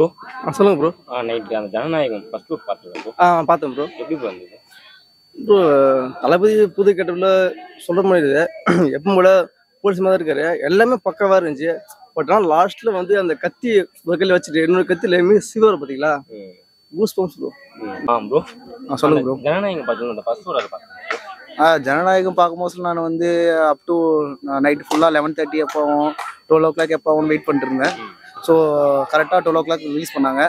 Bro சொல்லுங்க bro. Night அந்த ஜனநாயகம் ஃபர்ஸ்ட் லுக் பார்த்தேன் ப்ரோ. பார்த்தேன் ப்ரோ. எப்படி ப்ரோ இருந்தது? ப்ரோ தளபதி புது கெட்டப்பில் சொல்ல முடியுது. எப்பவும் போல போலீஸ் மாதிரி இருக்காரு. எல்லாமே பக்காவாக இருந்துச்சு. பட் ஆனால் லாஸ்ட்டில் வந்து அந்த கத்தி ஒரு கையில் வச்சுட்டு இன்னொரு கத்தியில் மீன் சிவரை பார்த்தீங்களா, கூஸ் பம்ப்ஸ் ப்ரோ. ப்ரோ சொல்லுங்க ப்ரோ. ஜனநாயகம் பார்த்தீங்கன்னா அந்த ஃபர்ஸ்ட் ஒரு பார்த்தேன். ஜனநாயகம் பார்க்கும்போது நான் வந்து அப் டு நைட்டு ஃபுல்லாக 11:30 எப்போவும் 12 o'clock எப்போவும் வெயிட் பண்ணிட்டு இருந்தேன். ஸோ கரெக்டாக 12 o'clock ரிலீஸ் பண்ணாங்க.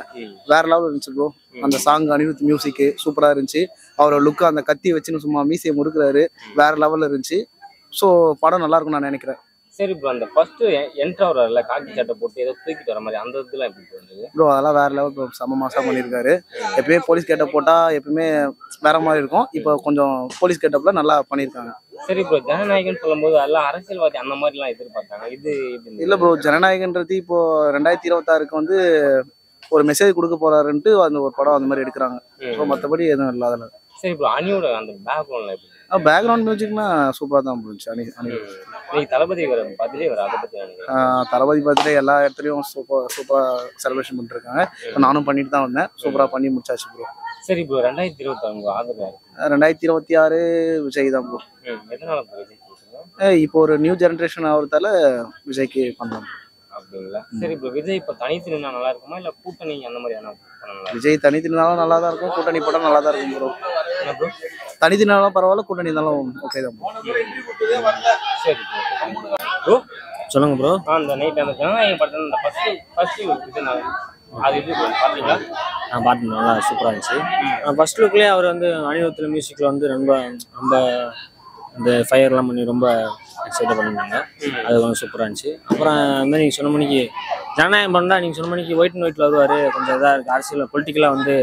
வேற லெவல் இருந்துச்சு ப்ரோ. அந்த சாங் அனிருத் மியூசிக்கு சூப்பராக இருந்துச்சு. அவரோட லுக்கு அந்த கத்தி வச்சுன்னு சும்மா மீசையை முறுக்குறாரு, வேற லெவலில் இருந்துச்சு. ஸோ படம் நல்லா இருக்கும்னு நான் நினைக்கிறேன். சரி ப்ரோ, அந்த ஃபர்ஸ்ட் என்ட்ரு வரல காக்கி சட்டை போட்டு ஏதோ தூக்கிட்டு வர மாதிரி அந்த இதெல்லாம் எப்படி இருந்தது ப்ரோ? அதெல்லாம் வேற லெவல் ப்ரோ. செம்ம மாசா பண்ணியிருக்காரு. எப்பயுமே போலீஸ் கேட்டப் போட்டால் எப்பயுமே வேற மாதிரி இருக்கும். இப்போ கொஞ்சம் போலீஸ் கேட்டப்ல நல்லா பண்ணியிருக்காங்க. சரி ப்ரோ, ஜனநாயகன் சொல்லும்போது எல்லாம் அரசியல்வாதி அந்த மாதிரிலாம் எதிர்பார்த்தாங்க. இது இல்லை ப்ரோ, ஜனநாயகன்றது இப்போ 2026 வந்து ஒரு மெசேஜ் கொடுக்க போறாருன்ட்டு அந்த ஒரு படம் அந்த மாதிரி எடுக்கிறாங்க. ஸோ மற்றபடி எதுவும் இல்லை அதில். சரி ப்ரோ, அணியோட அந்த பேக்ரவுண்ட்ல எப்படி? பேக்ரவுண்ட் மியூசிக்னா சூப்பராக தான் போச்சு. இன்னைக்கு தளபதி பர்த்டே வர அதை பற்றி தளபதி பர்த்டே எல்லா இடத்துலையும் சூப்பராக செலிப்ரேஷன் பண்ணிருக்காங்க. நானும் பண்ணிட்டு தான் வந்தேன். சூப்பராக பண்ணி முடிச்சாச்சு ப்ரோ. சரி ப்ரோ, 2026 ஆதரவு 2026 விஜய் தான் ப்ரோ. எதனால விஜய்? இப்போ ஒரு நியூ ஜெனரேஷன் ஆகிறதால விஜய்க்கு பண்ணலாம் அப்படிங்களா? சரி ப்ரோ, விஜய் இப்போ தனித்து நின்னா நல்லா இருக்குமா இல்லை கூட்டணி அந்த மாதிரி விஜய் தனித்தினாலும் நல்லா தான் இருக்கும், கூட்டணி படம் நல்லா தான் இருக்கும் ப்ரோ. ப்ரோ தனித்தினாலும் பரவாயில்ல, கூட்டணி இருந்தாலும் ஓகே தான் ப்ரோ. சரி ப்ரோ. சொல்லுங்க ப்ரோ. அந்த நைட் அந்த ஜனநாயகம் படத்தில் அந்த ஃபர்ஸ்ட் இது நான் அது எப்படி பார்த்தீங்களா? நான் பார்த்தேன், நல்லா சூப்பராக இருந்துச்சு. ஃபர்ஸ்ட் லுக்லேயே அவர் வந்து அனிருத்தில் மியூசிக்கில் வந்து ரொம்ப ரொம்ப இந்த ஃபயர்லாம் பண்ணி ரொம்ப எக்ஸைட்டாக பண்ணியிருந்தாங்க. அது கொஞ்சம் சூப்பராக இருந்துச்சு. அப்புறம் அதுமாதிரி நீங்கள் சொன்ன மணிக்கு ஜனநாயகம் பண்ணால் நீங்கள் சொன்ன மணிக்கு ஒயிட் அண்ட் ஒயிட்டில் வருவார். கொஞ்சம் இதாக இருக்குது, அரசியல் பொலிட்டிக்கலாக வந்து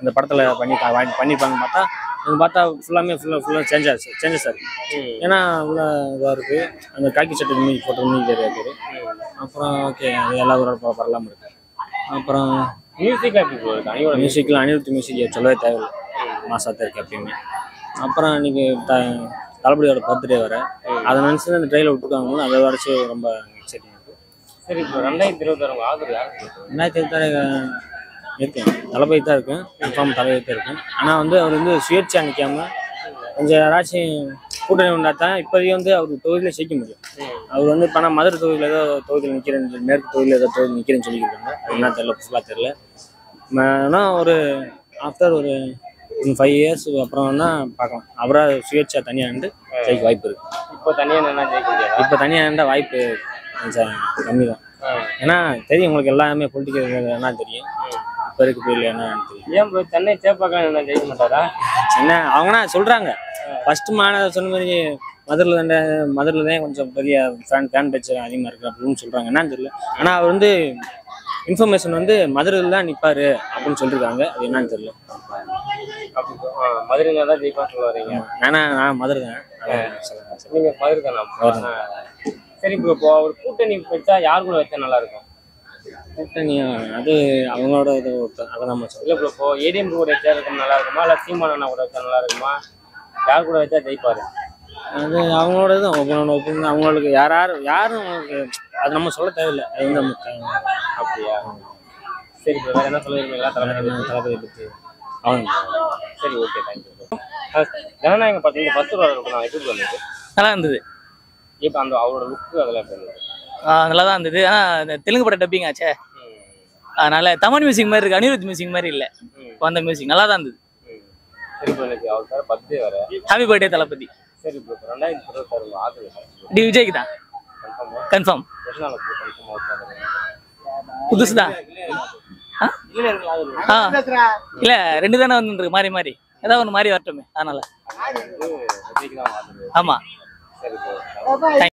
அந்த படத்தில் பண்ணியிருப்பாங்க. பார்த்தா ஃபுல்லாக சேஞ்சஸ் இருக்குது. ஏன்னா இவ்வளோ இதாக இருக்குது. அந்த காக்கி சட்டை மீன் போட்ட மீன் தெரியாது. அப்புறம் ஓகே, அது எல்லாரோட பரலாம் இருக்குது. அப்புறம் மியூசிக்கில் எப்படி ப்ரோ இருக்கு? அணியோட மியூசிக்கில் அனிருத் மியூசிக் சொல்லவே தேவையில்லை, மாசாத்தான் இருக்குது எப்பயுமே. அப்புறம் இன்னைக்கு தளபதியோட பர்த்டே வர அதை நினச்சி அந்த ட்ரெயிலில் விட்டுருக்காங்க. அதை வரைச்சி ரொம்ப எக்ஸைட்டிங் இருக்குது. சரி இப்போ 2026 ஆதரவு யாருக்கு? 2026 இருக்கேன், தளபதி தான் இருக்கேன். கன்ஃபார்ம் தளபதி தான் இருக்கேன். ஆனால் வந்து அவர் வந்து சுயேட்சையாக நிற்காம கொஞ்சம் யாராச்சும் கூட்டணி உண்டாத்தான் இப்போதைக்கு வந்து அவர் தொகுதியில் ஜெயிக்க முடியும். அவர் வந்து இப்போ மதுரை தொகுதியில் ஏதோ தொகுதியில் நிற்கிறேன்னு, மேற்கு தொகுதியில் ஏதோ தொகுதி நிற்கிறேன்னு சொல்லியிருக்காங்க. அது என்ன தெரியல, ஃபுல்லாக தெரியல. ஆனால் ஒரு ஆஃப்டர் ஒரு 5 years அப்புறம் தான் பார்க்கலாம். அவராக சுயேட்சா தனியாக நின்று ஜெயிக்க வாய்ப்பு இருக்குது. இப்போ தனியாக நின்னா ஜெயிக்க முடியாது. இப்போ தனியாக நின்ற வாய்ப்பு கொஞ்சம் கம்மி தான். ஏன்னா தெரியும் உங்களுக்கு எல்லாமே பொலிட்டிக்கல் என்ன தெரியும். இப்போ இருக்கு போய் இல்லையா தெரியும். ஏன் ப்ரோ சென்னை சேப்பாக்கம் என்ன ஜெயிக்க மாட்டாரா? சென்னை அவங்கன்னா சொல்கிறாங்க. ஃபர்ஸ்ட் மாநகர் சொன்ன மாதிரி மதுரில் தான் கொஞ்சம் பெரிய ஃபேன் பேச்சு அதிகமாக இருக்குது அப்படின்னு சொல்கிறாங்க. என்னன்னு தெரியல. ஆனால் அவர் வந்து இன்ஃபர்மேஷன் வந்து மதுரையில் தான் நிற்பார் அப்படின்னு சொல்லியிருக்காங்க. அது என்னன்னு தெரியல. மதுரையில தான் ஜெயிப்பான்னு சொல்ல வரீங்க? நான் மதுரை தான். நீங்கள் மதுரை தானே? சரி ப்ரோ, இப்போ அவர் கூட்டணி வச்சா யார் கூட வச்சா நல்லா இருக்கும்? கூட்டணி அது அவங்களோட இது அதை நம்ம இல்லை ப்ரோ, இப்போ ஏடிஎம் கூட வச்சா நல்லா இருக்குமா இல்லை சீமானா கூட வச்சா நல்லா இருக்குமா? யார் கூட வச்சா ஜெயிப்பாரு? அது அவங்களோட தான் ஒப்பீனியன். அவங்களுக்கு யாரும் அவங்களுக்கு அது நம்ம சொல்ல தேவையில்லை. அது வந்து நம்ம அப்படியா? சரி ப்ரோ, வேறு என்ன சொல்லியிருக்கீங்களா தளபதி பற்றி? அவங்க சரி, ஓகே, தேங்க்யூ ப்ரோ. ஜனநாயகம் பார்த்தீங்கன்னா ஃபர்ஸ்ட் ஒரு நான் எப்படி வந்தது? நல்லா இருந்தது. இப்போ அந்த அவரோட லுக்கு அதெல்லாம் எப்படி இருந்தது? நல்லா தான் இருந்தது. ஆனால் இந்த தெலுங்கு படம் டப்பிங் ஆச்சே, அதனால தமிழ் மியூசிக் மாதிரி இருக்குது, அனிருத் மியூசிக் மாதிரி இல்லை. இப்போ அந்த மியூசிக் நல்லா தான் இருந்தது. சரி ப்ரோ, எனக்கு அவர் சார் பர்த்டே வர. ஹாப்பி பர்த்டே தளபதி. சரி ப்ரோ, 2026 ஆதரவு விஜய்க்கு தான் கன்ஃபார்ம். புதுசு தான். இல்லை 2 தானே வந்துருக்கு மாறி மாறி, ஏதாவது ஒன்று மாறி வரட்டுமே, அதனால. விஜய்க்கு தான் ஆதரவு. ஆமாம். சரி ப்ரோ.